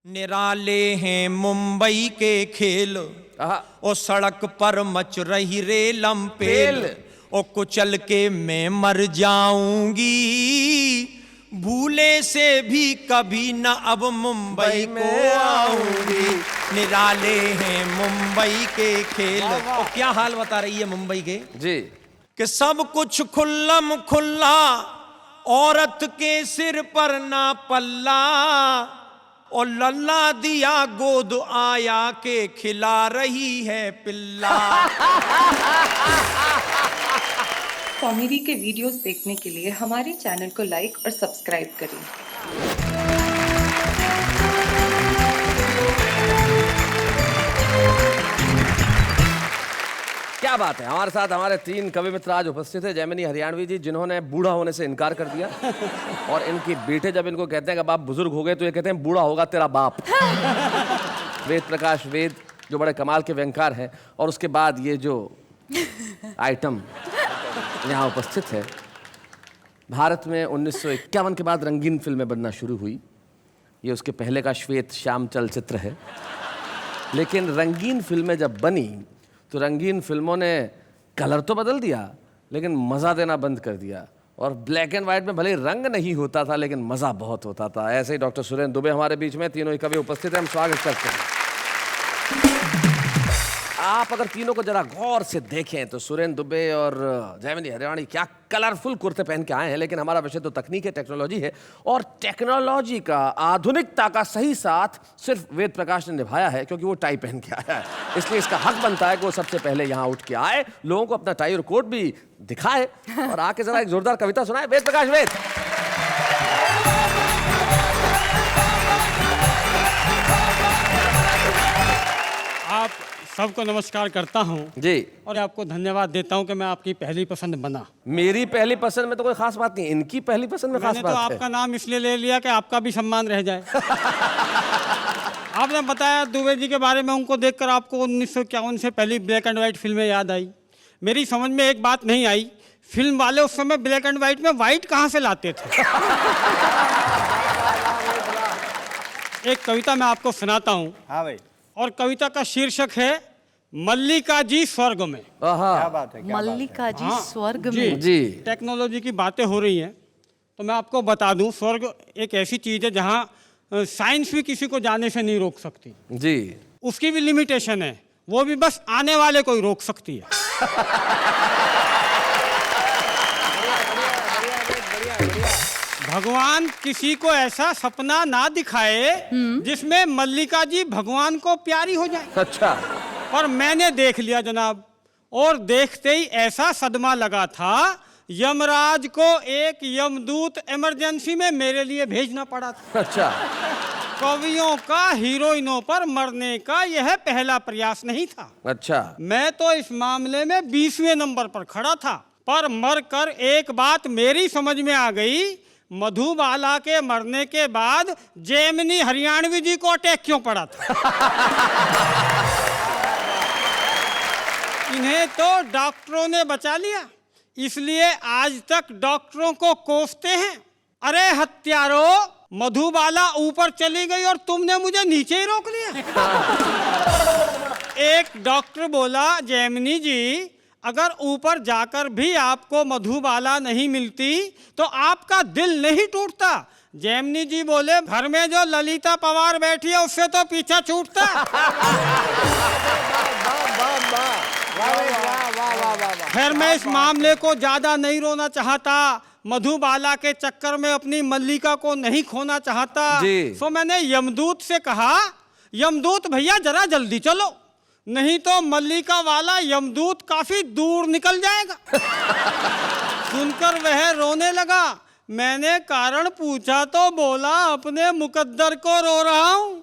निराले हैं मुंबई के खेल, ओ सड़क पर मच रही रेलम पेल, ओ कुचल के मैं मर जाऊंगी, भूले से भी कभी न अब मुंबई को आऊंगी। निराले हैं मुंबई के खेल। ओ क्या हाल बता रही है मुंबई के जी कि सब कुछ खुल्लम खुल्ला, औरत के सिर पर ना पल्ला, और लल्ला दिया गोद आया के खिला रही है पिल्ला। कॉमेडी के वीडियोस देखने के लिए हमारे चैनल को लाइक और सब्सक्राइब करें। क्या बात है। हमारे साथ हमारे 3 कवि मित्र आज उपस्थित है। जैमिनी हरियाणवी जी, जिन्होंने बूढ़ा होने से इनकार कर दिया और इनके बेटे जब इनको कहते हैं कि बाप बुजुर्ग हो गए तो ये कहते हैं बूढ़ा होगा तेरा बाप। वेद प्रकाश वेद, जो बड़े कमाल के व्यंगकार हैं। और उसके बाद ये जो आइटम यहाँ उपस्थित है, भारत में 1951 के बाद रंगीन फिल्में बनना शुरू हुई। ये उसके पहले का श्वेत श्याम चलचित्र है। लेकिन रंगीन फिल्में जब बनी तो रंगीन फिल्मों ने कलर तो बदल दिया लेकिन मज़ा देना बंद कर दिया। और ब्लैक एंड वाइट में भले रंग नहीं होता था लेकिन मज़ा बहुत होता था। ऐसे ही डॉक्टर सुरेंद्र दुबे हमारे बीच में, तीनों ही कवि उपस्थित हैं, हम स्वागत करते हैं। आप अगर तीनों को जरा गौर से देखें तो सुरेंद्र दुबे और जैमिनी हरियाणवी क्या कलरफुल कुर्ते पहन के आए हैं। लेकिन हमारा विषय तो तकनीक है, टेक्नोलॉजी है। और टेक्नोलॉजी का, आधुनिकता का सही साथ सिर्फ वेद प्रकाश ने निभाया है, क्योंकि वो टाई पहन के आया है। इसलिए इसका हक बनता है कि वो सबसे पहले यहाँ उठ के आए, लोगों को अपना टाई और कोट भी दिखाए और आके जरा एक जोरदार कविता सुनाए। वेद प्रकाश वेद। आप सबको नमस्कार करता हूं जी, और आपको धन्यवाद देता हूं कि मैं आपकी पहली पसंद बना। मेरी पहली पसंद में तो कोई खास बात नहीं, इनकी पहली पसंद में खास मैंने बात तो है। आपका नाम इसलिए ले लिया कि आपका भी सम्मान रह जाए। आपने बताया दुबे जी के बारे में, उनको देखकर आपको 1951 से पहली ब्लैक एंड वाइट फिल्में याद आई। मेरी समझ में एक बात नहीं आई, फिल्म वाले उस समय ब्लैक एंड वाइट में वाइट कहाँ से लाते थे। एक कविता मैं आपको सुनाता हूँ। हाँ भाई। और कविता का शीर्षक है मल्लिका जी स्वर्ग में। क्या बात है, क्या मल्लिका जी स्वर्ग जी, में। जी, टेक्नोलॉजी की बातें हो रही हैं तो मैं आपको बता दूं, स्वर्ग एक ऐसी चीज़ है जहां साइंस भी किसी को जाने से नहीं रोक सकती। जी, उसकी भी लिमिटेशन है, वो भी बस आने वाले को ही रोक सकती है। भगवान किसी को ऐसा सपना ना दिखाए जिसमें मल्लिका जी भगवान को प्यारी हो जाए। अच्छा। पर मैंने देख लिया जनाब, और देखते ही ऐसा सदमा लगा था, यमराज को एक यमदूत इमरजेंसी में मेरे लिए भेजना पड़ा था। अच्छा। कवियों का हीरोइनों पर मरने का यह पहला प्रयास नहीं था। अच्छा। मैं तो इस मामले में 20वें नंबर पर खड़ा था। पर मरकर एक बात मेरी समझ में आ गई, मधुबाला के मरने के बाद जैमिनी हरियाणवी जी को अटैक क्यों पड़ा था। इन्हें तो डॉक्टरों ने बचा लिया, इसलिए आज तक डॉक्टरों को कोसते हैं। अरे हत्यारों, मधुबाला ऊपर चली गई और तुमने मुझे नीचे ही रोक लिया। एक डॉक्टर बोला, जैमिनी जी अगर ऊपर जाकर भी आपको मधुबाला नहीं मिलती तो आपका दिल नहीं टूटता। जैमिनी जी बोले, घर में जो ललिता पवार बैठी है उससे तो पीछा छूटता। खैर मैं इस मामले को ज्यादा नहीं रोना चाहता, मधुबाला के चक्कर में अपनी मल्लिका को नहीं खोना चाहता। तो मैंने यमदूत से कहा, यमदूत भैया जरा जल्दी चलो, नहीं तो मल्लिका वाला यमदूत काफी दूर निकल जाएगा। सुनकर वह रोने लगा। मैंने कारण पूछा तो बोला, अपने मुकद्दर को रो रहा हूं।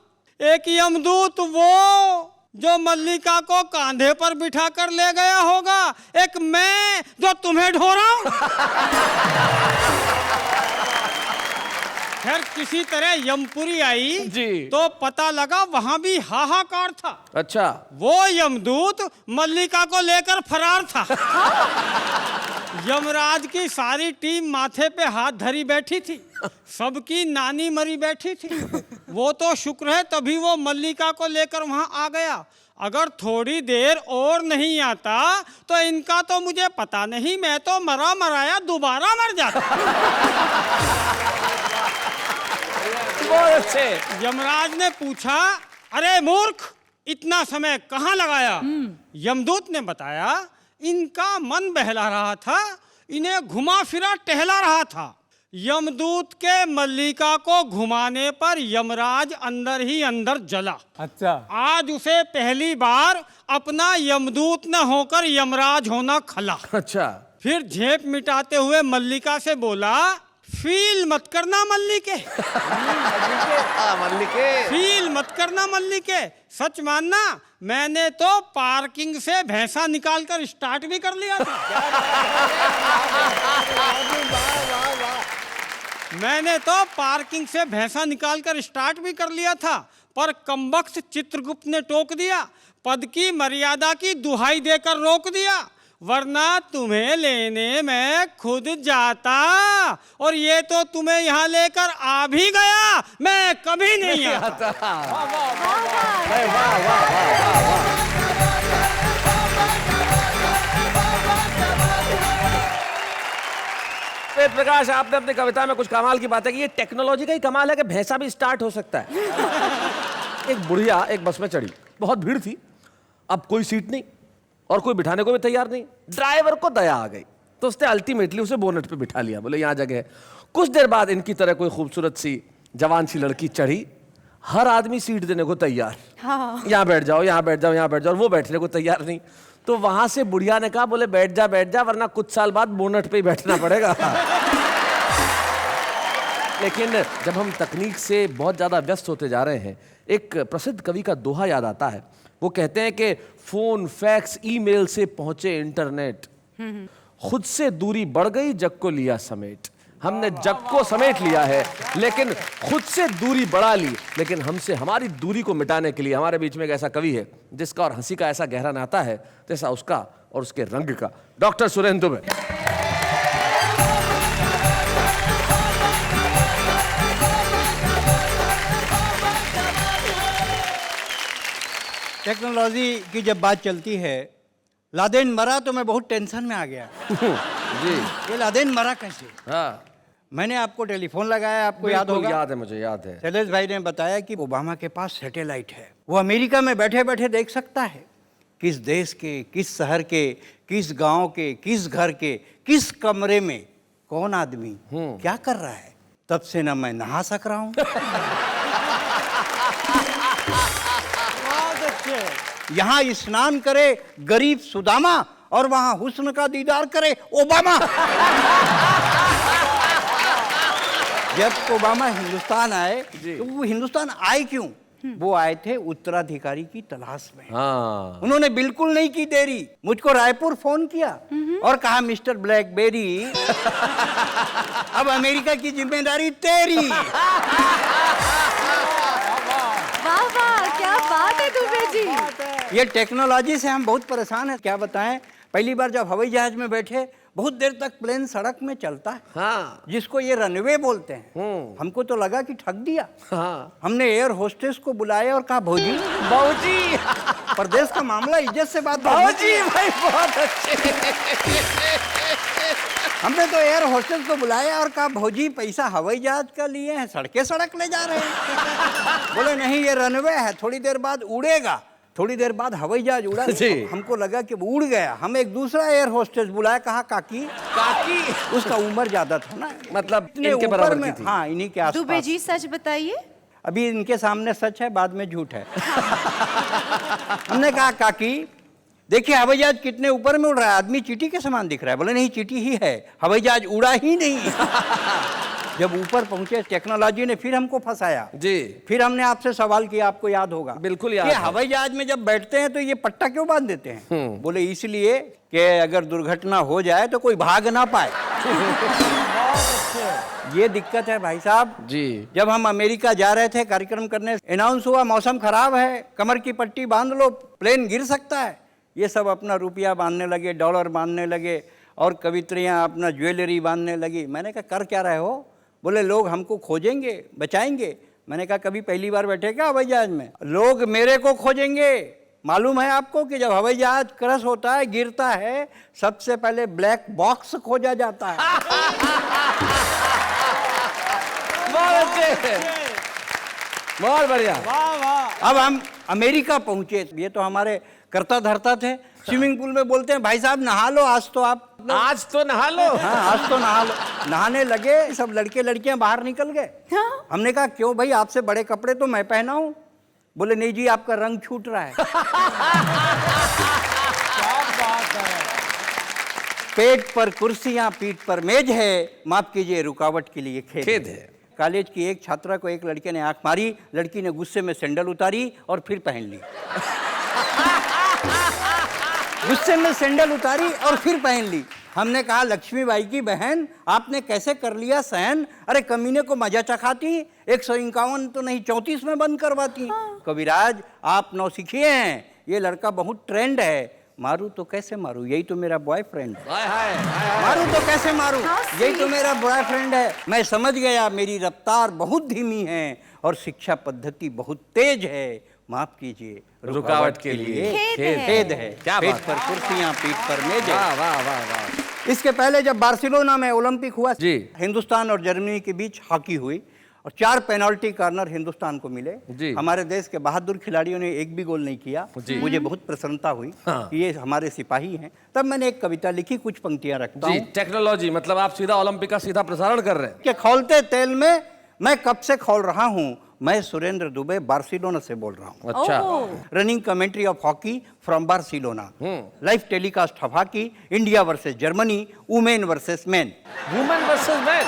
एक यमदूत वो जो मल्लिका को कांधे पर बिठा कर ले गया होगा, एक मैं जो तुम्हें ढो रहा हूं। खैर किसी तरह यमपुरी आई जी, तो पता लगा वहां भी हाहाकार था। अच्छा। वो यमदूत मल्लिका को लेकर फरार था। यमराज की सारी टीम माथे पे हाथ धरी बैठी थी, सबकी नानी मरी बैठी थी। वो तो शुक्र है तभी वो मल्लिका को लेकर वहां आ गया, अगर थोड़ी देर और नहीं आता तो इनका तो मुझे पता नहीं, मैं तो मरा मराया दोबारा मर जाता। बहुत अच्छे। यमराज ने पूछा, अरे मूर्ख, इतना समय कहाँ लगाया? यमदूत ने बताया, इनका मन बहला रहा था, इन्हें घुमा फिरा टहला रहा था। यमदूत के मल्लिका को घुमाने पर यमराज अंदर ही अंदर जला। अच्छा। आज उसे पहली बार अपना यमदूत न होकर यमराज होना खला। अच्छा। फिर झेप मिटाते हुए मल्लिका से बोला, फील मत करना मल्लिके। मल्लिके। फील मत करना मल्लिके, सच मानना मैंने तो पार्किंग से भैंसा निकालकर स्टार्ट भी कर लिया था। मैंने तो पार्किंग से भैंसा निकालकर स्टार्ट भी कर लिया था, पर कमबख्त चित्रगुप्त ने टोक दिया, पद की मर्यादा की दुहाई देकर रोक दिया, वरना तुम्हें लेने मैं खुद जाता, और ये तो तुम्हें यहाँ लेकर आ भी गया, मैं कभी नहीं आता। वेद प्रकाश, आपने अपनी कविता में कुछ कमाल की बात है कि ये टेक्नोलॉजी का ही कमाल है कि भैंसा भी स्टार्ट हो सकता है। एक बुढ़िया एक बस में चढ़ी, बहुत भीड़ थी, अब कोई सीट नहीं और कोई बिठाने को भी तैयार नहीं। ड्राइवर को दया आ गई तो उसने अल्टीमेटली उसे बोनट पे बिठा लिया, बोले यहाँ जगह है। कुछ देर बाद इनकी तरह कोई खूबसूरत सी जवान सी लड़की चढ़ी, हर आदमी सीट देने को तैयार, यहाँ बैठ जाओ, यहाँ बैठ जाओ, यहाँ बैठ जाओ, और वो बैठने को तैयार नहीं। तो वहां से बुढ़िया ने कहा, बोले बैठ जा वरना कुछ साल बाद बोनट पे ही बैठना पड़ेगा। लेकिन जब हम तकनीक से बहुत ज्यादा व्यस्त होते जा रहे हैं, एक प्रसिद्ध कवि का दोहा याद आता है। वो कहते हैं कि फोन, फैक्स, ईमेल से पहुंचे इंटरनेट, खुद से दूरी बढ़ गई, जग को लिया समेट। हमने जग को समेट लिया है लेकिन खुद से दूरी बढ़ा ली, लेकिन हमसे हमारी दूरी को मिटाने के लिए हमारे बीच में एक ऐसा कवि है जिसका और हंसी का ऐसा गहरा नाता है जैसा उसका और उसके रंग का। डॉक्टर सुरेंद्र दुबे। टेक्नोलॉजी की जब बात चलती है, लादेन मरा तो मैं बहुत टेंशन में आ गया। जी। ये लादेन मरा कैसे? हाँ, मैंने आपको टेलीफोन लगाया, आपको याद होगा? याद है, मुझे याद है। शैलेश भाई ने बताया कि ओबामा के पास सैटेलाइट है, वो अमेरिका में बैठे बैठे देख सकता है किस देश के, किस शहर के, किस गांव के, किस घर के, किस कमरे में कौन आदमी क्या कर रहा है। तब से ना मैं नहा सक रहा हूं। यहाँ स्नान करे गरीब सुदामा और वहां हुस्न का दीदार करे ओबामा। जब ओबामा हिंदुस्तान आए तो वो हिंदुस्तान आए क्यों? वो आए थे उत्तराधिकारी की तलाश में। हाँ। उन्होंने बिल्कुल नहीं की देरी, मुझको रायपुर फोन किया और कहा, मिस्टर ब्लैकबेरी अब अमेरिका की जिम्मेदारी तेरी। वाह वाह, क्या बात है दुबे जी। ये टेक्नोलॉजी से हम बहुत परेशान हैं, क्या बताएं। पहली बार जब हवाई जहाज में बैठे, बहुत देर तक प्लेन सड़क में चलता है, हाँ। जिसको ये रनवे बोलते हैं। हमको तो लगा कि ठग दिया। हाँ। हमने एयर होस्टेस को बुलाया और कहा, भौजी बाबूजी, प्रदेश का मामला, इज्जत से बात। बाबूजी भाई बहुत अच्छे। हमने तो एयर होस्टेस को बुलाया और कहा, भौजी पैसा हवाई जहाज का लिए हैं, सड़के सड़क ले जा रहे हैं। बोले नहीं, ये रनवे है, थोड़ी देर बाद उड़ेगा। थोड़ी देर बाद हवाई जहाज उड़ा। हमको लगा कि वो उड़ गया। हम एक दूसरा एयर होस्टेस बुलाया, कहा, काकी उसका उम्र ज्यादा था ना, मतलब इनके बराबर की थी। हाँ, इन्हीं के आसपास। दुबे जी सच बताइए। अभी इनके सामने सच है, बाद में झूठ है। हमने कहा, काकी देखिए हवाई जहाज कितने ऊपर में उड़ रहा है, आदमी चींटी के समान दिख रहा है। बोले नहीं, चींटी ही है, हवाई जहाज उड़ा ही नहीं। जब ऊपर पहुंचे, टेक्नोलॉजी ने फिर हमको फंसाया जी। फिर हमने आपसे सवाल किया, आपको याद होगा? बिल्कुल याद है। हवाई जहाज में जब बैठते हैं तो ये पट्टा क्यों बांध देते हैं? बोले इसलिए कि अगर दुर्घटना हो जाए तो कोई भाग ना पाए। ये दिक्कत है भाई साहब जी। जब हम अमेरिका जा रहे थे कार्यक्रम करने, अनाउंस हुआ मौसम खराब है, कमर की पट्टी बांध लो, प्लेन गिर सकता है। ये सब अपना रुपया बांधने लगे, डॉलर बांधने लगे और कवित्रियाँ अपना ज्वेलरी बांधने लगी। मैंने कहा कर क्या रहे हो? बोले लोग हमको खोजेंगे, बचाएंगे। मैंने कहा कभी पहली बार बैठे क्या हवाई जहाज में? लोग मेरे को खोजेंगे। मालूम है आपको कि जब हवाई जहाज क्रश होता है, गिरता है, सबसे पहले ब्लैक बॉक्स खोजा जाता है। बहुत बढ़िया। वाह वाह। अब हम अमेरिका पहुंचे। ये तो हमारे करता धरता थे। स्विमिंग पूल में बोलते हैं भाई साहब नहा लो, आज तो आप आज तो नहा लो। हाँ आज तो नहा लो। नहाने लगे, सब लड़के लड़कियां बाहर निकल गए। हमने कहा क्यों भाई, आपसे बड़े कपड़े तो मैं पहना हूं। बोले नहीं जी आपका रंग छूट रहा है। पेट पर कुर्सियां, पीठ पर मेज है, माफ कीजिए रुकावट के लिए खेद है। कॉलेज की एक छात्रा को एक लड़के ने आंख मारी, लड़की ने गुस्से में सैंडल उतारी और फिर पहन ली। गुस्से में सैंडल उतारी और फिर पहन ली। हमने कहा लक्ष्मीबाई की बहन आपने कैसे कर लिया सहन? अरे कमीने को मजा चखाती, 151 तो नहीं 34 में बंद करवाती। कविराज आप नौसिखिए हैं, ये लड़का बहुत ट्रेंड है। मारू तो कैसे मारू, यही तो मेरा बॉयफ्रेंड है। मारू तो कैसे मारू, यही तो मेरा बॉयफ्रेंड है। मैं समझ गया मेरी रफ्तार बहुत धीमी है और शिक्षा पद्धति बहुत तेज है। माफ कीजिए रुकावट के लिए खेद है। क्या पेट बात पर कुर्सियां, पीठ पर मेज है। वाह वाह वाह वाह। इसके पहले जब बार्सिलोना में ओलंपिक हुआ जी। हिंदुस्तान और जर्मनी के बीच हॉकी हुई और 4 पेनल्टी कॉर्नर हिंदुस्तान को मिले। जी। हमारे देश के बहादुर खिलाड़ियों ने एक भी गोल नहीं किया। मुझे बहुत प्रसन्नता हुई कि ये हमारे सिपाही हैं। तब मैंने एक कविता लिखी, कुछ पंक्तियां रखता जी। हूँ। टेक्नोलॉजी मतलब आप सीधा ओलंपिक का सीधा प्रसारण कर रहे हैं। कि खौलते तेल में मैं कब से खौल रहा हूँ, मैं सुरेंद्र दुबे बार्सिलोना से बोल रहा हूँ। अच्छा। Running commentary of hockey from Barcelona. Live telecast of hockey, India versus Germany, women versus main. Women versus man.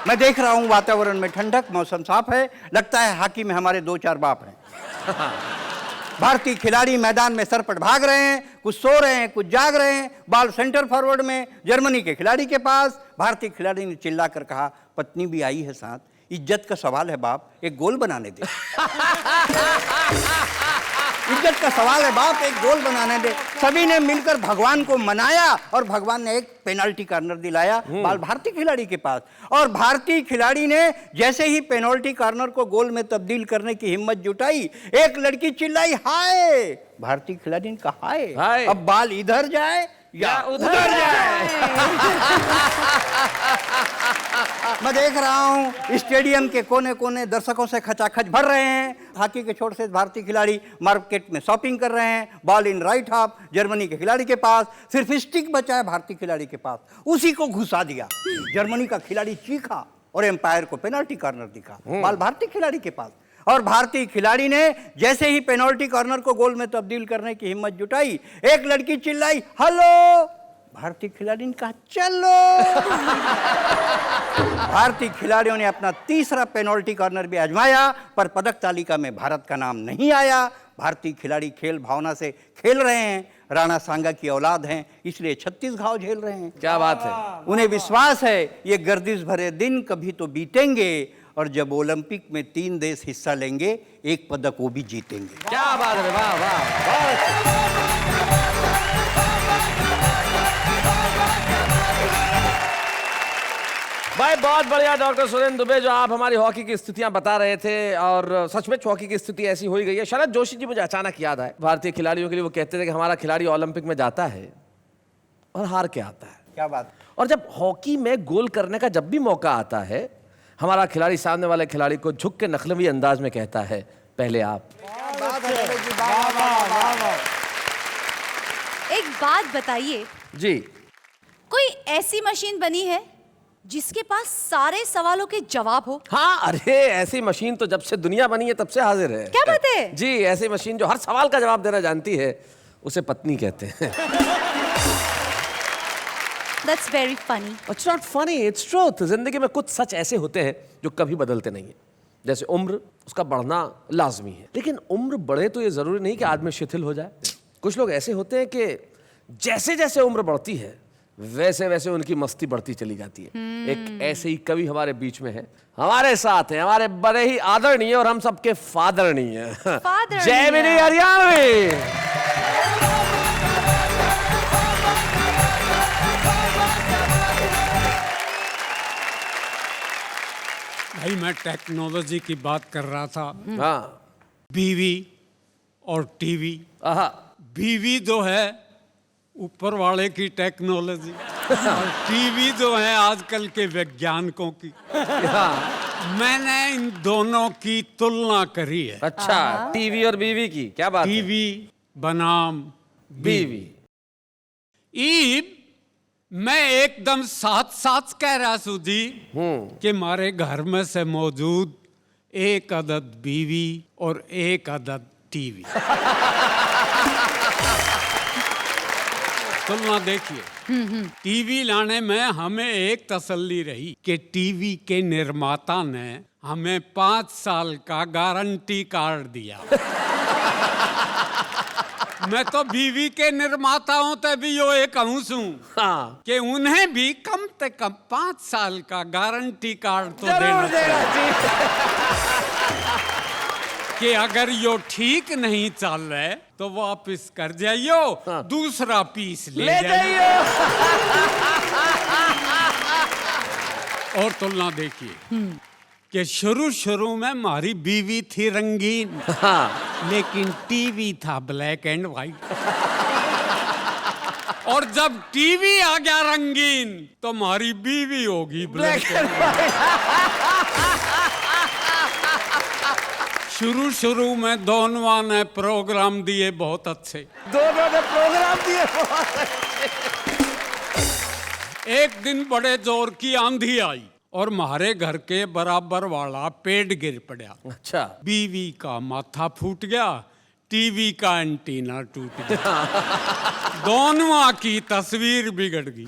मैं देख रहा हूँ वातावरण में ठंडक, मौसम साफ है, लगता है हॉकी में हमारे 2-4 बाप हैं। भारतीय खिलाड़ी मैदान में सरपट भाग रहे हैं, कुछ सो रहे हैं, कुछ जाग रहे हैं। बॉल सेंटर फॉरवर्ड में जर्मनी के खिलाड़ी के पास। भारतीय खिलाड़ी ने चिल्लाकर कहा पत्नी भी आई है साथ, इज्जत का सवाल है बाप, एक गोल बनाने दे। इज्जत का सवाल है बाप, एक गोल बनाने दे। सभी ने मिलकर भगवान को मनाया और भगवान ने एक पेनल्टी कॉर्नर दिलाया बाल भारतीय खिलाड़ी के पास। और भारतीय खिलाड़ी ने जैसे ही पेनल्टी कॉर्नर को गोल में तब्दील करने की हिम्मत जुटाई, एक लड़की चिल्लाई हाय। भारतीय खिलाड़ी ने कहा हाय, अब बाल इधर जाए या उधर जाए। मैं देख रहा हूं स्टेडियम के कोने कोने दर्शकों से खचाखच भर रहे हैं। हॉकी के छोर से भारतीय खिलाड़ी मार्केट में शॉपिंग कर रहे हैं। Ball in right half Germany के खिलाड़ी के पास, सिर्फ स्टिक बचा है भारतीय खिलाड़ी के पास, उसी को घुसा दिया। जर्मनी का खिलाड़ी चीखा और एम्पायर को पेनल्टी कॉर्नर दिखा। बॉल भारतीय खिलाड़ी के पास और भारतीय खिलाड़ी ने जैसे ही पेनल्टी कॉर्नर को गोल में तब्दील करने की हिम्मत जुटाई, एक लड़की चिल्लाई हेलो। भारतीय खिलाड़ी ने कहा चलो। भारतीय खिलाड़ियों ने अपना तीसरा पेनल्टी कॉर्नर भी आजमाया, पर पदक तालिका में भारत का नाम नहीं आया। भारतीय खिलाड़ी खेल भावना से खेल रहे हैं। राणा सांगा की औलाद हैं, इसलिए 36 घाव झेल रहे हैं। क्या बात है। उन्हें विश्वास है ये गर्दिश भरे दिन कभी तो बीतेंगे और जब ओलंपिक में 3 देश हिस्सा लेंगे, एक पदक वो भी जीतेंगे। क्या बात है। वाह वाह। भाई बहुत बढ़िया डॉक्टर सुरेंद्र दुबे, जो आप हमारी हॉकी की स्थितियां बता रहे थे और सच में हॉकी की स्थिति ऐसी हो ही गई है। शरद जोशी जी मुझे अचानक याद आए, भारतीय खिलाड़ियों के लिए वो कहते थे कि हमारा खिलाड़ी ओलंपिक में जाता है और हार के आता है। क्या बात। और जब हॉकी में गोल करने का जब भी मौका आता है, हमारा खिलाड़ी सामने वाले खिलाड़ी को झुक के नखलवी अंदाज में कहता है पहले आप। एक बात बताइए जी। कोई ऐसी मशीन बनी है जिसके पास सारे सवालों के जवाब हो? हाँ, अरे ऐसी मशीन तो जब से दुनिया बनी है तब से हाजिर है। क्या बात है? जी, ऐसी मशीन जो हर सवाल का जवाब देना जानती है, उसे पत्नी कहते हैं। That's very funny. It's not funny, it's truth. जिंदगी में कुछ सच ऐसे होते हैं जो कभी बदलते नहीं है। जैसे उम्र, उसका बढ़ना लाजमी है, लेकिन उम्र बढ़े तो ये जरूरी नहीं कि आदमी शिथिल हो जाए। कुछ लोग ऐसे होते हैं कि जैसे जैसे उम्र बढ़ती है वैसे वैसे उनकी मस्ती बढ़ती चली जाती है। एक ऐसे ही कवि हमारे बीच में है, हमारे साथ हैं, हमारे बड़े ही आदरणीय और हम सबके फादरणीय जैमिनी हरियाणवी। भाई मैं टेक्नोलॉजी की बात कर रहा था। हाँ। बीवी और टीवी। आहा। बीवी जो है ऊपर वाले की टेक्नोलॉजी और टीवी जो है आजकल के वैज्ञानिकों की। मैंने इन दोनों की तुलना करी है। अच्छा, टीवी और बीवी की क्या बात है? टीवी बनाम बीवी। ईब मैं एकदम साथ साथ कह रहा सुधी कि हमारे घर में से मौजूद एक अदद बीवी और एक अदद टीवी। तुलना देखिए, टीवी लाने में हमें एक तसल्ली रही कि टीवी के निर्माता ने हमें 5 साल का गारंटी कार्ड दिया। मैं तो बीवी के निर्माताओं ते भी यो एक कहूँ हाँ। कि उन्हें भी कम से कम 5 साल का गारंटी कार्ड तो जरूर देना देगा कि अगर यो ठीक नहीं चल रहे तो वापस कर जाइयो। हाँ। दूसरा पीस ले जाइयो। जाइए। और तुलना देखिए कि शुरू में हमारी बीवी थी रंगीन, हाँ। लेकिन टीवी था ब्लैक एंड व्हाइट। और जब टीवी आ गया रंगीन तो हमारी बीवी होगी ब्लैक एंड शुरू में दोनों ने प्रोग्राम दिए बहुत अच्छे। दोनों ने प्रोग्राम दिए बहुत एक दिन बड़े जोर की आंधी आई और हमारे घर के बराबर वाला पेड़ गिर पड़ा। अच्छा। बीवी का माथा फूट गया, टीवी का एंटीना टूट गया। दोनों की तस्वीर बिगड़ गई।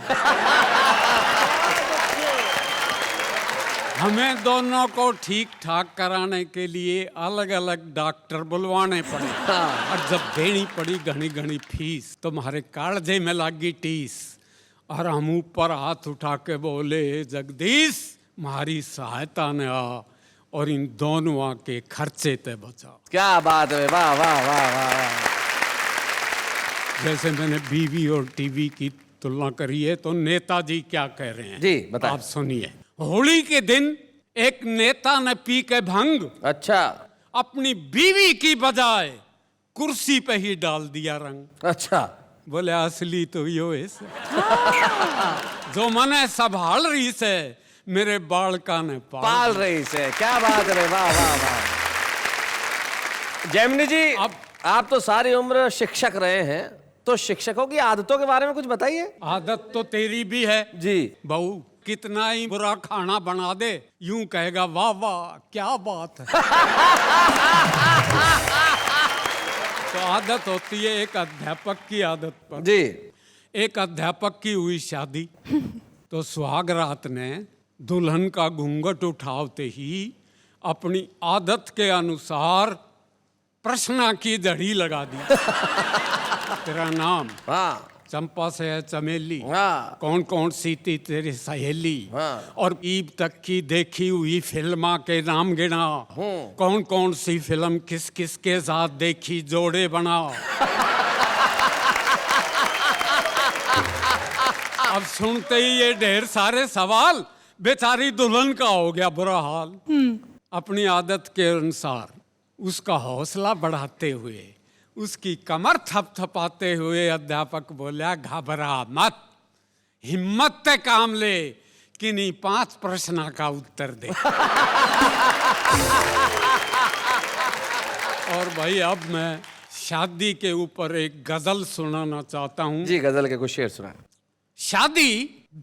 हमें दोनों को ठीक ठाक कराने के लिए अलग अलग डॉक्टर बुलवाने पड़े। और जब देनी पड़ी घनी घनी फीस तो हमारे कालजे में लगी टीस। और हम ऊपर हाथ उठा के बोले, जगदीश हमारी सहायता ने आ और इन दोनों के खर्चे ते बचा। क्या बात है, वाह वाह वाह वाह। जैसे मैंने बीवी और टीवी की तुलना करी है तो नेताजी क्या कह रहे हैं जी बताएं। आप सुनिए। होली के दिन एक नेता ने पी के भंग अच्छा। अपनी बीवी की बजाय कुर्सी पे ही डाल दिया रंग। अच्छा। बोले असली तो यो है जो मने संभाल रही से मेरे बालका ने पाल रही से। क्या बात है, वाह वाह वाह। जैमिनी जी, अब आप तो सारी उम्र शिक्षक रहे हैं, तो शिक्षकों की आदतों के बारे में कुछ बताइए। आदत तो तेरी भी है जी। बहू कितना ही बुरा खाना बना दे यूं कहेगा वाह वाह क्या बात है। तो आदत होती है एक अध्यापक की आदत पर। जी। एक अध्यापक की हुई शादी तो सुहाग रात ने दुल्हन का घूंघट उठाते ही अपनी आदत के अनुसार प्रश्न की जड़ी लगा दी। तेरा नाम? हाँ। चंपा से है चमेली। हाँ। कौन कौन सी थी तेरी सहेली? हाँ। और ईद तक की देखी हुई फिल्मा के नाम गिना। कौन कौन सी फिल्म किस किस के साथ देखी जोड़े बना। अब सुनते ही ये ढेर सारे सवाल, बेचारी दुल्हन का हो गया बुरा हाल। अपनी आदत के अनुसार उसका हौसला बढ़ाते हुए, उसकी कमर थपथपाते हुए अध्यापक बोला, घबरा मत, हिम्मत से काम ले, किन्हीं 5 प्रश्न का उत्तर दे। और भाई अब मैं शादी के ऊपर एक गजल सुनाना चाहता हूँ। जी, गजल के कुछ शेर सुनाएं। शादी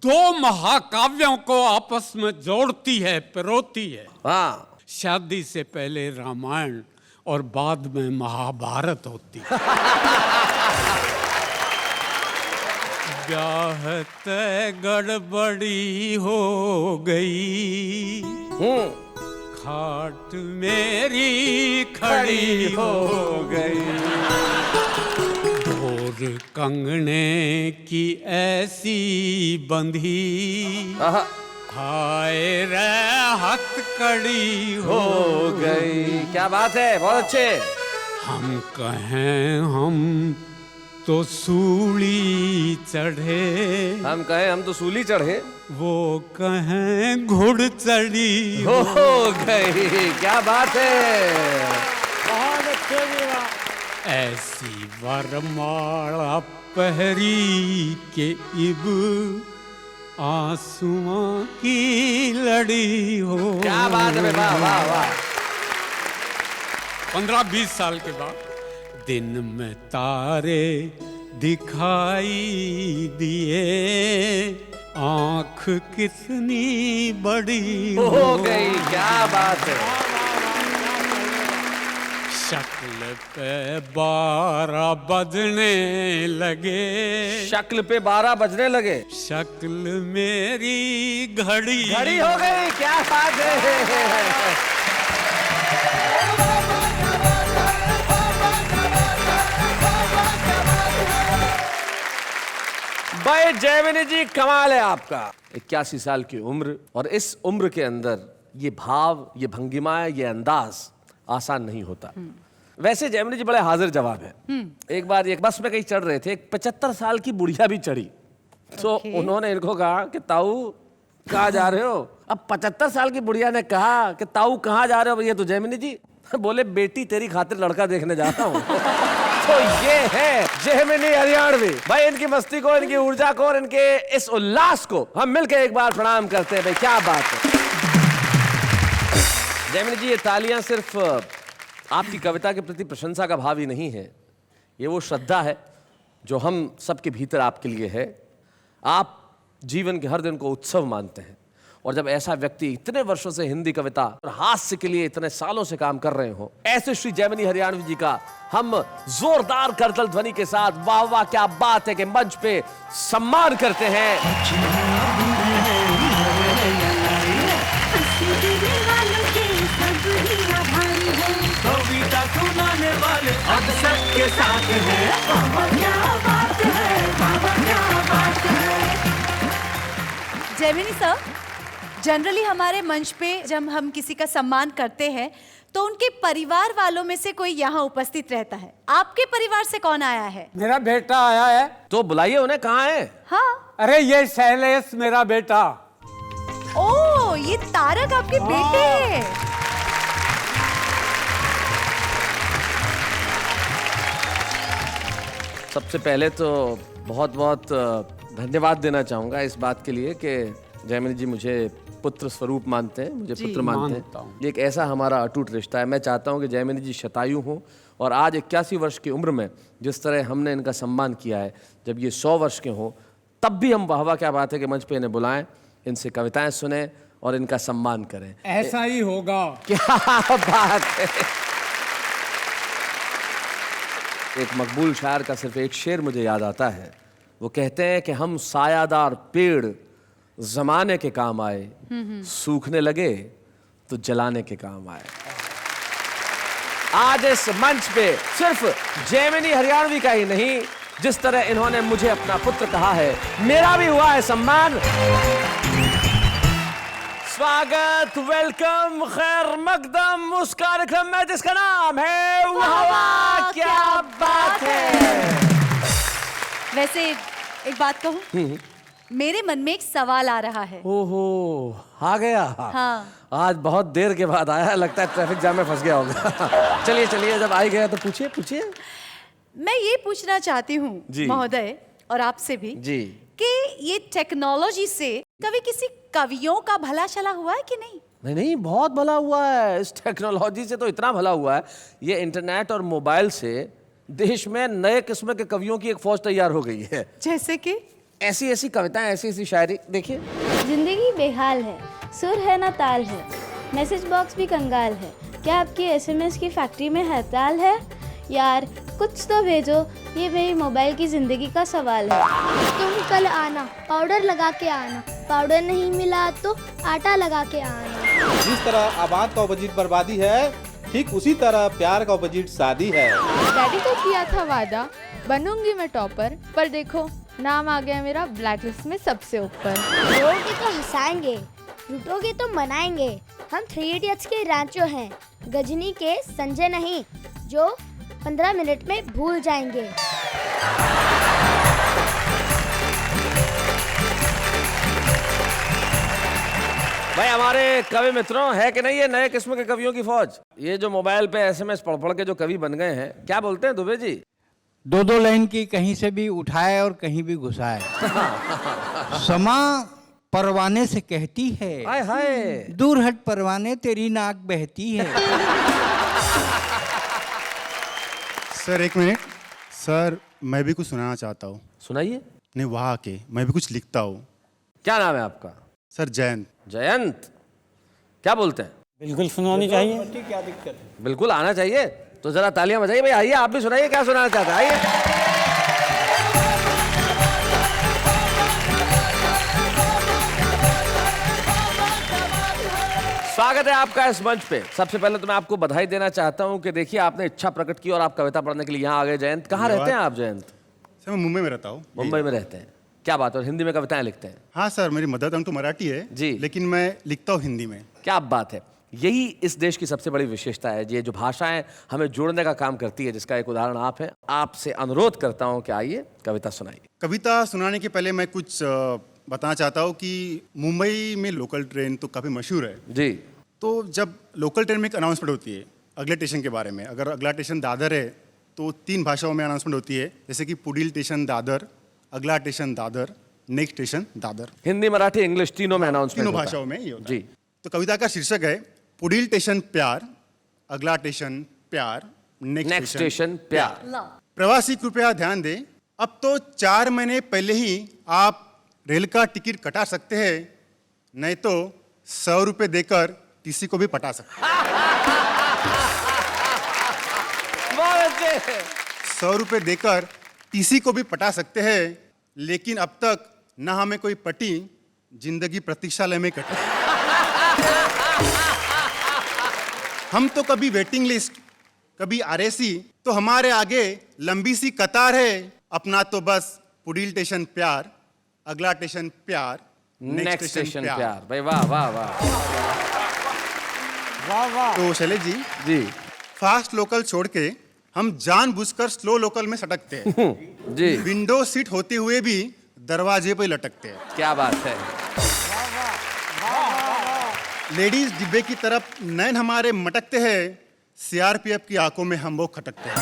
2 महाकाव्यों को आपस में जोड़ती है, पिरोती है। हाँ। शादी से पहले रामायण और बाद में महाभारत होती है। ब्याहत गड़बड़ी हो गई, खाट मेरी खड़ी हो गई, ढोर कंगने की ऐसी बंधी, हाय रे हथकड़ी हो गई। क्या बात है, बहुत अच्छे। हम कहें हम तो सूली चढ़े, हम कहें हम तो सूली चढ़े, वो कहें घुड़ चढ़ी हो गई। क्या बात है, बहुत अच्छे विवाह। ऐसी वरमाला पहरी के इब आंसुओं की लड़ी हो। क्या बात है, वाह वाह वाह। 15-20 साल के बाद दिन में तारे दिखाई दिए, आंख कितनी बड़ी हो गई। क्या बात है, शक्ल पे 12 बजने लगे, शक्ल पे 12 बजने लगे, शक्ल मेरी घड़ी घड़ी हो गई। क्या बात है। भाई जयमिनी जी, कमाल है आपका। 81 साल की उम्र, और इस उम्र के अंदर ये भाव, ये भंगिमा, ये अंदाज आसान नहीं होता। वैसे जयमिनी जी बड़े हाजिर जवाब है। एक बार एक बस में कहीं चढ़ रहे थे, एक 75 साल की बुढ़िया भी चढ़ी, तो उन्होंने इनको कहा कि ताऊ कहाँ जा रहे हो। अब 75 साल की बुढ़िया ने कहा कि ताऊ कहाँ जा रहे हो। ये तो जयमिनी जी बोले, बेटी तेरी खातिर लड़का देखने जाता हूँ। तो ये है जयमिनी हरियाणवी। भाई इनकी मस्ती को, इनकी ऊर्जा को और इनके इस उल्लास को हम मिलकर एक बार प्रणाम करते हैं। भाई क्या बात है जयमिनी जी, ये तालियां सिर्फ आपकी कविता के प्रति प्रशंसा का भाव ही नहीं है, ये वो श्रद्धा है जो हम सबके भीतर आपके लिए है। आप जीवन के हर दिन को उत्सव मानते हैं, और जब ऐसा व्यक्ति इतने वर्षों से हिंदी कविता और हास्य के लिए इतने सालों से काम कर रहे हो, ऐसे श्री जयमिनी हरियाणवी जी का हम जोरदार करतल ध्वनि के साथ वाह वाह क्या बात है के मंच पे सम्मान करते हैं। कविता सुनाने वाले अब सबके साथ हैं। बाबा क्या बात है, बाबा क्या बात है। जयमिनी सर, जनरली हमारे मंच पे जब हम किसी का सम्मान करते हैं तो उनके परिवार वालों में से कोई यहाँ उपस्थित रहता है। आपके परिवार से कौन आया है? मेरा बेटा आया है। तो बुलाइए उन्हें, कहाँ है? हाँ। अरे ये शैलेश मेरा बेटा। ओ, ये तारक आपके बेटे हैं। सबसे पहले तो बहुत बहुत धन्यवाद देना चाहूँगा इस बात के लिए कि जयमिनी जी मुझे पुत्र स्वरूप मानते हैं, मुझे पुत्र मानते हैं। ये एक ऐसा हमारा अटूट रिश्ता है। मैं चाहता हूँ कि जयमिनी जी शतायु हों, और आज 81 वर्ष की उम्र में जिस तरह हमने इनका सम्मान किया है, जब ये 100 वर्ष के हों तब भी हम वाह वाह क्या बात है कि मंच पे इन्हें बुलाएं, इनसे कविताएं सुने और इनका सम्मान करें। ऐसा ही होगा। क्या बात है। एक मकबूल शायर का सिर्फ एक शेर मुझे याद आता है। वो कहते हैं कि हम सायादार पेड़ जमाने के काम आए, सूखने लगे तो जलाने के काम आए। आज इस मंच पे सिर्फ जयमिनी हरियाणवी का ही नहीं, जिस तरह इन्होंने मुझे अपना पुत्र कहा है, मेरा भी हुआ है सम्मान। स्वागत, वेलकम, खैर मकदम उस कार्यक्रम में जिसका नाम है वाह वाह क्या बात है। वैसे एक बात कहूँ, मेरे मन में एक सवाल आ रहा है। ओहो, आ गया। हाँ। आज बहुत देर के बाद आया, लगता है ट्रैफिक जाम में फंस गया होगा। चलिए चलिए, जब आ ही गया तो पूछिए पूछिए। मैं ये पूछना चाहती हूँ महोदय, और आपसे भी जी, कि ये टेक्नोलॉजी से कभी किसी कवियों का भला चला हुआ है कि नहीं? नहीं नहीं, बहुत भला हुआ है। इस टेक्नोलॉजी से तो इतना भला हुआ है, ये इंटरनेट और मोबाइल से देश में नए किस्म के कवियों की एक फौज तैयार हो गई है। जैसे कि ऐसी ऐसी कविताएं, ऐसी ऐसी शायरी। देखिए, जिंदगी बेहाल है, सुर है ना ताल है, मैसेज बॉक्स भी कंगाल है, क्या आपकी एसएमएस की फैक्ट्री में हड़ताल है? यार कुछ तो भेजो, ये मेरी मोबाइल की जिंदगी का सवाल है। तुम कल आना, पाउडर लगा के आना, पाउडर नहीं मिला तो आटा लगा के आना। जिस तरह आबाद का अपोजिट बर्बादी है, ठीक उसी तरह प्यार का अपोजिट शादी है। डैडी को किया था वादा, बनूंगी मैं टॉपर, पर देखो नाम आ गया मेरा ब्लैकलिस्ट में सबसे ऊपर। रोगे तो हंसाएंगे, लूटोगे तो मनाएंगे। हम 3 इडियट्स के रांचो हैं, गजनी के संजय नहीं, जो 15 मिनट में भूल जाएंगे। भाई हमारे कवि मित्रों, है कि नहीं ये नए किस्म के कवियों की फौज? ये जो मोबाइल पे एसएमएस पढ़ पढ़ के जो कवि बन गए हैं, क्या बोलते हैं दुबे जी? दो दो लाइन की कहीं से भी उठाए और कहीं भी घुसाए। समा परवाने से कहती है, हाय हाय, दूर हट परवाने तेरी नाक बहती है। सर एक मिनट, सर मैं भी कुछ सुनाना चाहता हूँ। सुनाइए। नहीं, वहाँ आके मैं भी कुछ लिखता हूँ। क्या नाम है आपका? सर जयंत। जयंत, क्या बोलते हैं? बिल्कुल सुनानी चाहिए। क्या दिक्कत है? बिल्कुल आना चाहिए। तो जरा तालियां बजाइए भाई। आइए आप भी सुनाइए, क्या सुनाना चाहते हैं, आइए। स्वागत है आपका इस मंच पे। सबसे पहले तो मैं आपको बधाई देना चाहता हूं कि देखिए आपने इच्छा प्रकट की और आप कविता पढ़ने के लिए यहाँ आ गए। जयंत, कहाँ रहते हैं आप जयंत? सर मैं मुंबई में रहता हूँ। मुंबई में रहते हैं, क्या बात है। हिंदी में कविताएं लिखते हैं? हाँ सर, मेरी मदर टंग तो मराठी है जी, लेकिन मैं लिखता हूँ हिंदी में। क्या बात है। यही इस देश की सबसे बड़ी विशेषता है। ये जो भाषाएं हमें जोड़ने का काम करती है, जिसका एक उदाहरण आप हैं। आपसे अनुरोध करता हूं कि आइए कविता सुनाइए। कविता सुनाने के पहले मैं कुछ बताना चाहता हूँ कि मुंबई में लोकल ट्रेन तो काफ़ी मशहूर है जी। तो जब लोकल ट्रेन में एक अनाउंसमेंट होती है अगले स्टेशन के बारे में, अगर अगला स्टेशन दादर है तो 3 भाषाओं में अनाउंसमेंट होती है, जैसे कि पुडील स्टेशन दादर, अगला station Dadar, next station Dadar. Hindi, Marathi, English तीनों में अनाउंसमेंट, तीनों भाषाओं में ये होता जी। है। तो कविता का शीर्षक है पुडील स्टेशन प्यार, अगला स्टेशन प्यार, नेक्स्ट स्टेशन प्यार। प्रवासी कृपया ध्यान दें, अब तो 4 महीने पहले ही आप रेल का टिकट कटा सकते हैं, नहीं तो 100 रुपये देकर टीसी को भी पटा सकते हैं। 100 रुपये देकर टीसी को भी पटा सकते हैं, लेकिन अब तक न हमें कोई पटी, जिंदगी प्रतीक्षालय में कटी। हम तो कभी वेटिंग लिस्ट, कभी आरएसी, तो हमारे आगे लंबी सी कतार है। अपना तो बस पुडील स्टेशन प्यार, अगला स्टेशन प्यार, नेक्स्ट स्टेशन प्यार। भाई वाह वाह वाह वाह वाह। तो शैलेश जी जी, फास्ट लोकल छोड़ के हम जानबूझकर स्लो लोकल में सटकते हैं जी। विंडो सीट होते हुए भी दरवाजे पे लटकते हैं। क्या बात है। लेडीज डिब्बे की तरफ नैन हमारे मटकते हैं, सीआरपीएफ की आंखों में हम वो खटकते हैं।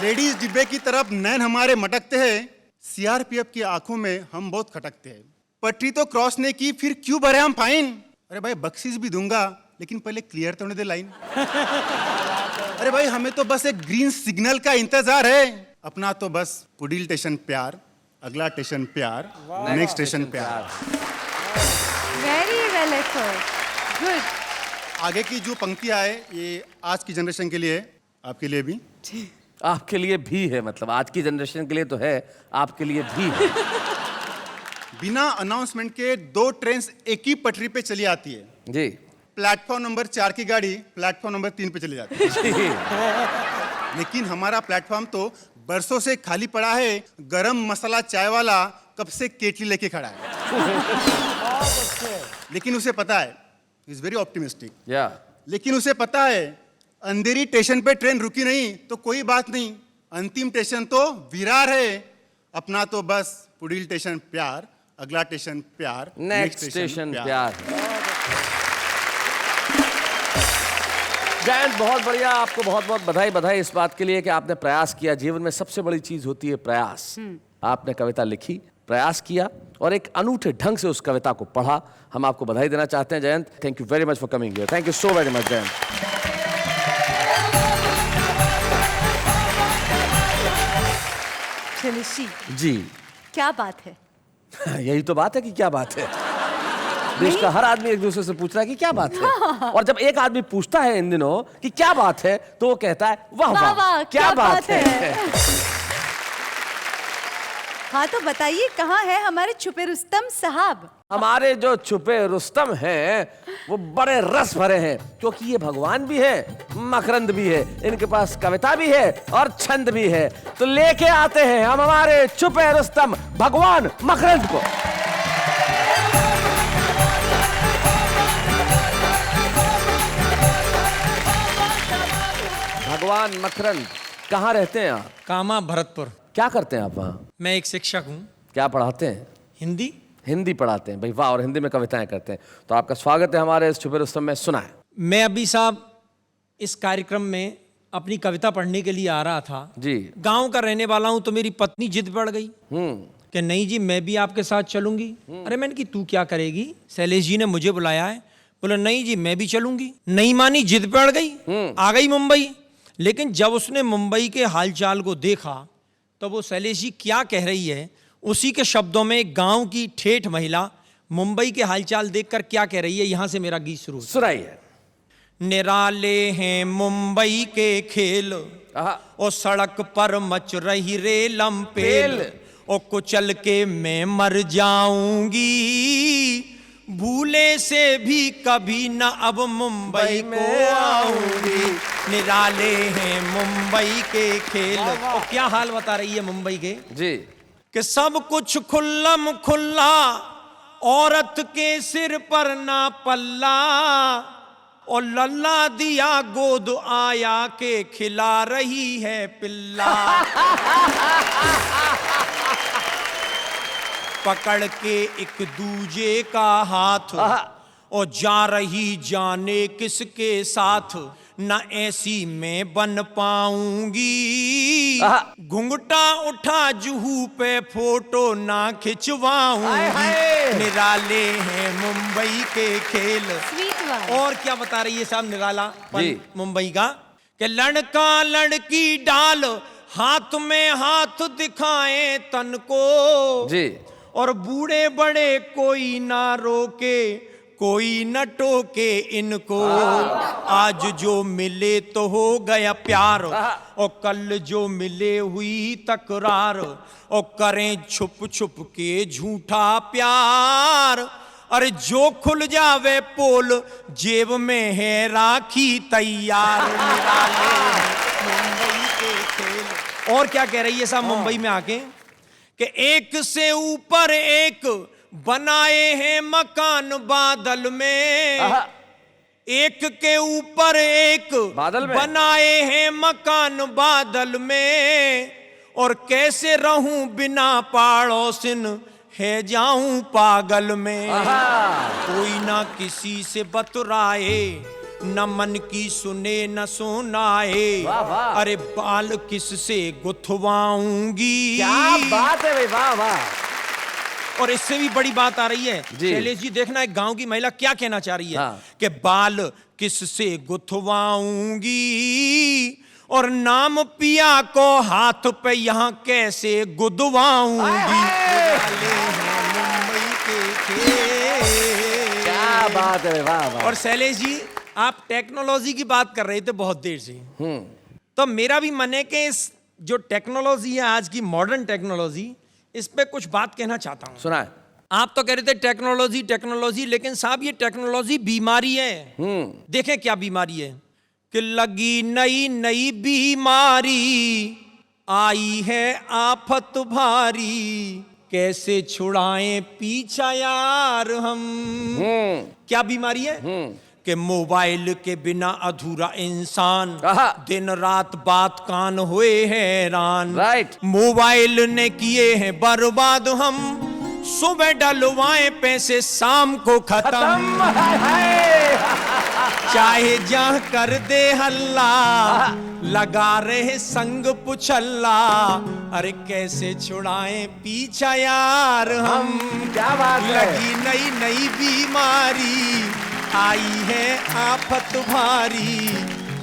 लेडीज डिब्बे की तरफ नैन हमारे मटकते हैं, सीआरपीएफ की आंखों में हम बहुत खटकते हैं। पटरी तो क्रॉस नहीं की, फिर क्यों भरे हम फाइन? अरे भाई बख्शीश भी दूंगा, लेकिन पहले क्लियर तो होने दे लाइन। अरे भाई हमें तो बस एक ग्रीन सिग्नल का इंतजार है। अपना तो बस पुडील स्टेशन प्यार, अगला स्टेशन प्यार, नेक्स्ट स्टेशन प्यार। Very well effort, good. आगे की जो पंक्तियां है ये आज की जनरेशन के लिए है, आपके लिए भी। आपके लिए भी है, मतलब आज की जनरेशन के लिए तो है, आपके लिए भी है। बिना अनाउंसमेंट के 2 ट्रेन एक ही पटरी पे चली आती है जी। प्लेटफॉर्म नंबर 4 की गाड़ी प्लेटफॉर्म नंबर 3 पे चली जाती है। लेकिन हमारा प्लेटफॉर्म तो बरसों से खाली पड़ा है। गरम मसाला चाय वाला कब से केटली लेके खड़ा है। लेकिन उसे पता है, इज वेरी ऑप्टिमिस्टिक, लेकिन उसे पता है अंधेरी स्टेशन पे ट्रेन रुकी नहीं तो कोई बात नहीं, अंतिम स्टेशन तो विरार है। अपना तो बस पुडील स्टेशन प्यार, अगला स्टेशन प्यार, नेक्स्ट स्टेशन प्यार। जयंत बहुत बढ़िया, आपको बहुत बहुत बधाई। बधाई इस बात के लिए कि आपने प्रयास किया। जीवन में सबसे बड़ी चीज होती है प्रयास। आपने कविता लिखी, प्रयास किया और एक अनूठे ढंग से उस कविता को पढ़ा। हम आपको बधाई देना चाहते हैं Jayant. Thank you very much for coming here. Thank you so very much Jayant. जी, क्या बात है। यही तो बात है कि क्या बात है। देश का हर आदमी एक दूसरे से पूछ रहा है कि क्या बात है। और जब एक आदमी पूछता है इन दिनों कि क्या बात है, तो वो कहता है वाह वाह, वाह क्या बात है। हाँ तो बताइए, कहाँ है हमारे छुपे रुस्तम साहब? हमारे जो छुपे रुस्तम हैं वो बड़े रस भरे हैं, क्योंकि ये भगवान भी है, मकरंद भी है, इनके पास कविता भी है और छंद भी है। तो लेके आते हैं हम हमारे छुपे रुस्तम भगवान मकरंद को। भगवान मकरंद, कहाँ रहते हैं आप? कामा भरतपुर। क्या करते हैं आप वहाँ? मैं एक शिक्षक हूँ। क्या पढ़ाते हैं? हिंदी। हिंदी पढ़ाते हैं भाई, वाह। और हिंदी में कविताएं करते हैं। तो आपका स्वागत है हमारे इस छुपे रुस्तम में। सुनाएं। मैं अभी साहब इस कार्यक्रम में अपनी कविता पढ़ने के लिए आ रहा था जी। गांव का रहने वाला हूं, तो मेरी पत्नी जिद पड़ गई कि नहीं जी मैं भी आपके साथ चलूंगी। अरे मैंने कि तू क्या करेगी? शैलेश जी ने मुझे बुलाया है। बोला नहीं जी मैं भी चलूंगी। नहीं मानी, जिद पड़ गई, आ गई मुंबई। लेकिन जब उसने मुंबई के हालचाल को देखा तो वो शैलेश जी क्या कह रही है उसी के शब्दों में एक गांव की ठेठ महिला मुंबई के हालचाल देखकर क्या कह रही है, यहां से मेरा गीत शुरू। सुनाइए। निराले हैं मुंबई के खेल, और सड़क पर मच रही रेलम पेल, और कुचल के मैं मर जाऊंगी, भूले से भी कभी न अब मुंबई को आऊंगी। निराले हैं मुंबई के खेल। और क्या हाल बता रही है मुंबई के जी, कि सब कुछ खुल्लम खुल्ला, औरत के सिर पर ना पल्ला, और लल्ला दिया गोद आया के खिला रही है पिल्ला। पकड़ के एक दूजे का हाथ, और जा रही जाने किसके साथ, न ऐसी मैं बन पाऊंगी, घुंघटा उठा जुहू पे फोटो ना खिंचवाऊंगी। निराले हैं मुंबई के खेल। और क्या बता रही है साहब निराला मुंबई का, कि लड़का लड़की डाल हाथ में हाथ दिखाएं तन को जी, और बूढ़े बड़े कोई ना रोके कोई न टोके इनको। आज जो मिले तो हो गया प्यार, और कल जो मिले हुई तकरार, और करें छुप छुप के झूठा प्यार। अरे जो खुल जावे पोल जेब में है राखी तैयार। निराले मुंबई के खेल। और क्या कह रही है साहब मुंबई में आके, कि एक से ऊपर एक बनाए हैं मकान बादल में, एक के ऊपर एक बादल में बनाए हैं मकान बादल में, और कैसे रहूं बिना पड़ोसिन है जाऊं पागल में। कोई ना किसी से बतराए, न मन की सुने न सुनाए, अरे बाल किससे गुथवाऊंगी। क्या बात है भाई, वाह वाह। और इससे भी बड़ी बात आ रही है शैलेश जी, देखना एक गांव की महिला क्या कहना चाह रही है, कि बाल किससे गुथवाऊंगी, और नाम पिया को हाथ पे यहाँ कैसे गुदवाऊंगी। मुंबई के खेल। क्या बात है, वाह वाह। और शैलेश जी आप टेक्नोलॉजी की बात कर रहे थे बहुत देर से, तो मेरा भी मन है कि इस जो टेक्नोलॉजी है आज की मॉडर्न टेक्नोलॉजी, इस पे कुछ बात कहना चाहता हूं। सुनाए। आप तो कह रहे थे टेक्नोलॉजी टेक्नोलॉजी, लेकिन साहब ये टेक्नोलॉजी बीमारी है। देखें क्या बीमारी है, कि लगी नई नई बीमारी, आई है आफत भारी, कैसे छुड़ाएं पीछा यार हम। क्या बीमारी है, कि मोबाइल के बिना अधूरा इंसान, दिन रात बात कान हुए हैरान। मोबाइल ने किए हैं बर्बाद हम, सुबह डलवाए पैसे शाम को खत्म। चाहे जहाँ कर दे हल्ला, लगा रहे संग पुछल्ला, अरे कैसे छुड़ाएं पीछा यार हम। क्या बात है। लगी नई नई बीमारी, आई है आफत भारी,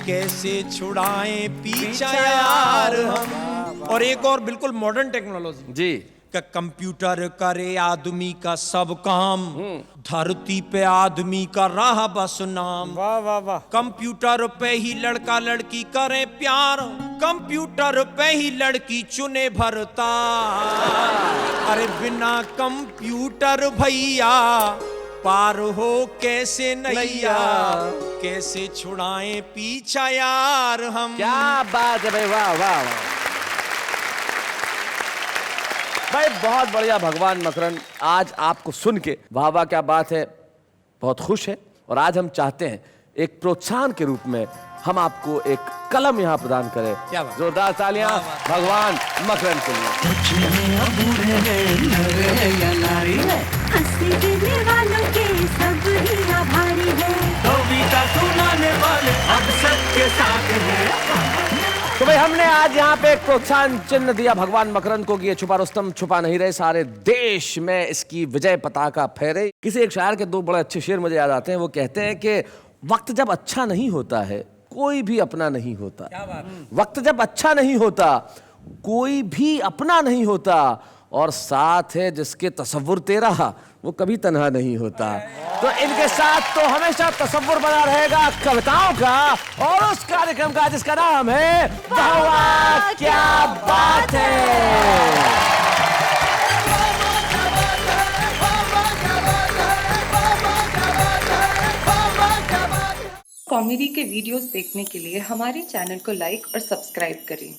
कैसे छुड़ाएं पीछा यार हम। और एक और बिल्कुल मॉडर्न टेक्नोलॉजी जी, का कंप्यूटर करे आदमी का सब काम, धरती पे आदमी का रहा बस नाम। वाह वाह वाह। कंप्यूटर पे ही लड़का लड़की करे प्यार, कंप्यूटर पे ही लड़की चुने भरता। अरे बिना कंप्यूटर भैया पार हो कैसे नैया, कैसे छुड़ाएं पीछा यार हम। क्या बात है भाई, वाह वाह वाह भाई, बहुत बढ़िया। भगवान मकरंद, आज आपको सुन के वाह वाह क्या बात है, बहुत खुश है। और आज हम चाहते हैं एक प्रोत्साहन के रूप में हम आपको एक कलम यहाँ प्रदान करें। क्या बात। जोरदार तालियां भगवान मकरंद के लिए। हंसी देने वालों के सब ही आभारी है, कविता सुनाने वाले अब सबके साथ है। तो भाई हमने आज यहाँ पे एक प्रोत्साहन चिन्ह दिया भगवान मकरंद को कि ये छुपा रुस्तम छुपा नहीं रहे, सारे देश में इसकी विजय पताका फहरे। किसी एक शायर के 2 बड़े अच्छे शेर मुझे याद आते हैं। वो कहते हैं कि वक्त जब अच्छा नहीं होता है कोई भी अपना नहीं होता। क्या बात। वक्त जब अच्छा नहीं होता कोई भी अपना नहीं होता, और साथ है जिसके तसव्वुर तेरा वो कभी तन्हा नहीं होता। तो इनके साथ तो हमेशा तसव्वुर बना रहेगा कविताओं का और उस कार्यक्रम का जिसका नाम है वाह वाह क्या बात है। कॉमेडी के वीडियोस देखने के लिए हमारे चैनल को लाइक और सब्सक्राइब करें।